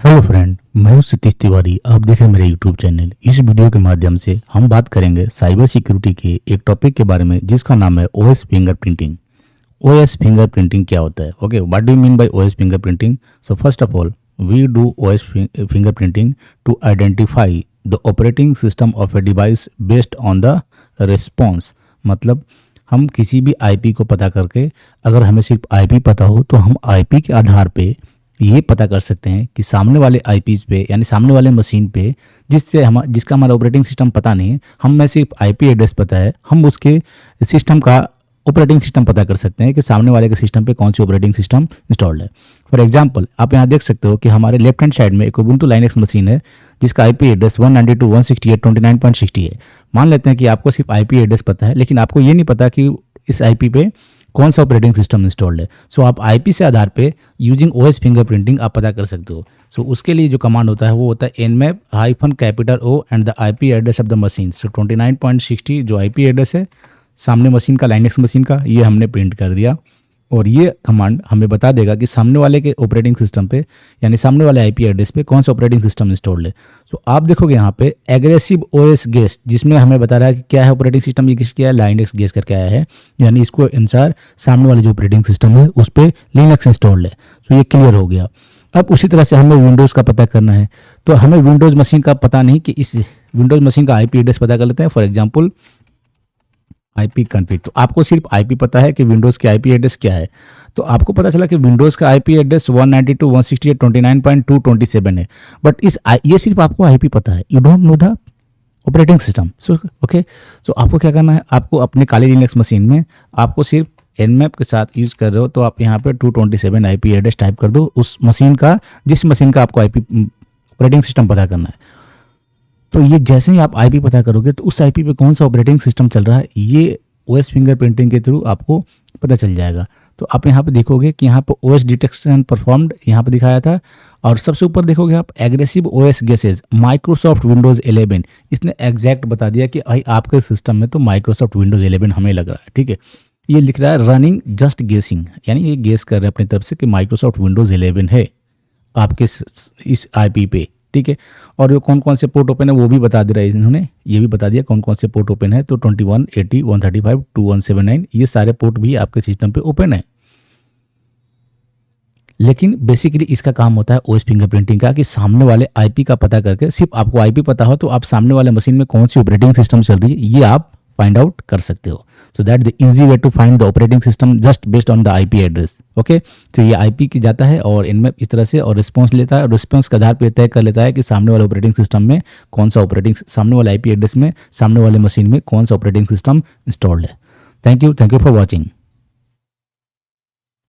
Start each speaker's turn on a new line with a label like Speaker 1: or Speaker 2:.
Speaker 1: Hello friend, मैं हूं सतीश तिवारी। आप देख रहे हैं मेरे यूट्यूब चैनल। इस वीडियो के माध्यम से हम बात करेंगे साइबर सिक्योरिटी के एक टॉपिक के बारे में जिसका नाम है ओएस फिंगरप्रिंटिंग। ओएस फिंगरप्रिंटिंग क्या होता है? Okay, what do you mean by OS fingerprinting? So first of all, we do OS fingerprinting to identify the operating system of a device based on the response. मतलब हम किसी भी IP को पता करके, अगर हमें सिर्फ आईपी पता हो तो हम आईपी के आधार पे ये पता कर सकते हैं कि सामने वाले आईपीज पे यानी सामने वाले मशीन पे जिसका हमारा ऑपरेटिंग सिस्टम पता नहीं है, हमें सिर्फ आईपी एड्रेस पता है, हम उसके सिस्टम का ऑपरेटिंग सिस्टम पता कर सकते हैं कि सामने वाले के सिस्टम पे कौन सी ऑपरेटिंग सिस्टम इंस्टॉल्ड है। फॉर एग्जांपल, आप यहाँ देख सकते हो कि हमारे लेफ्ट हैंड साइड में एक उबुंटू लाइनक्स मशीन है जिसका आईपी एड्रेस 192.168.29.60 है। मान लेते हैं कि आपको सिर्फ आईपी एड्रेस पता है, लेकिन आपको ये नहीं पता कि इस आईपी पे कौन सा ऑपरेटिंग सिस्टम इंस्टॉल्ड है। सो आप आईपी से आधार पे यूजिंग ओएस फिंगरप्रिंटिंग आप पता कर सकते हो। सो उसके लिए जो कमांड होता है वो होता है nmap-O and the IP address of the machine. So 29.60 जो आईपी एड्रेस है सामने मशीन का, लाइनक्स मशीन का, ये हमने प्रिंट कर दिया और ये कमांड हमें बता देगा कि सामने वाले के ऑपरेटिंग सिस्टम पे यानी सामने वाले आईपी एड्रेस पे कौन सा ऑपरेटिंग सिस्टम इंस्टॉल्ड है। सो आप देखोगे यहाँ पे एग्रेसिव ओएस गेस्ट, जिसमें हमें बता रहा है कि क्या है ऑपरेटिंग सिस्टम, ये किसका है, लाइनक्स गेस्ट करके आया है, यानी इसको अनुसार सामने वाले जो ऑपरेटिंग सिस्टम है उस पर लिनक्स इंस्टॉल्ड है। तो ये क्लियर हो गया। अब उसी तरह से हमें विंडोज़ का पता करना है, तो हमें विंडोज़ मशीन का पता नहीं कि इस विंडोज़ मशीन का आईपी एड्रेस पता कर लेते हैं। फॉर एग्जाम्पल आईपी कॉन्फ़िग, तो आपको सिर्फ आईपी पता है कि विंडोज़ के आईपी एड्रेस क्या है। तो आपको पता चला कि विंडोज़ का आईपी एड्रेस 192.168.29.227 है, बट ये सिर्फ आपको आईपी पता है, you don't know the operating system. So okay, so आपको क्या करना है, आपको अपने काली लिनक्स मशीन में आपको सिर्फ nmap के साथ यूज कर रहे हो तो आप यहाँ पे 227 आईपी एड्रेस टाइप कर दो उस मशीन का, जिस मशीन का आपको आईपी ऑपरेटिंग सिस्टम पता करना है। तो ये जैसे ही आप आईपी पता करोगे तो उस आईपी पे कौन सा ऑपरेटिंग सिस्टम चल रहा है ये ओएस फिंगरप्रिंटिंग के थ्रू आपको पता चल जाएगा। तो आप यहाँ पे देखोगे कि यहाँ पे ओएस डिटेक्शन परफॉर्म्ड यहाँ पे दिखाया था, और सबसे ऊपर देखोगे आप aggressive OS guesses Microsoft Windows 11, इसने एग्जैक्ट बता दिया कि भाई आपके सिस्टम में तो माइक्रोसॉफ्ट विंडोज़ 11 हमें लग रहा है। ठीक है, ये लिख रहा है रनिंग जस्ट गेसिंग, यानी ये गेस कर रहे हैं अपनी तरफ से कि माइक्रोसॉफ्ट विंडोज़ 11 है आपके इस आईपी पे। ठीक है, और ये कौन कौन से पोर्ट ओपन है वो भी बता दे रहा है इन्होंने, ये भी बता दिया कौन कौन से पोर्ट ओपन है। तो 21, 80, 135, 2179 ये सारे पोर्ट भी आपके सिस्टम पे ओपन है। लेकिन बेसिकली इसका काम होता है ओएस फिंगरप्रिंटिंग का कि सामने वाले आईपी का पता करके, सिर्फ आपको आईपी पता हो तो आप सामने वाले मशीन में कौन सी ऑपरेटिंग सिस्टम चल रही है ये आप फाइंड आउट कर सकते हो। So that the easy way to find the operating system just based on the IP address. Okay, तो ये आईपी की जाता है और इनमें इस तरह से और रिस्पॉन्स लेता है, और रिस्पॉन्स के आधार पर तय कर लेता है कि सामने वाले ऑपरेटिंग सिस्टम में कौन सा ऑपरेटिंग, सामने वाले आईपी एड्रेस में सामने वाले मशीन में कौन सा ऑपरेटिंग सिस्टम इंस्टॉल्ड है। Thank you for watching.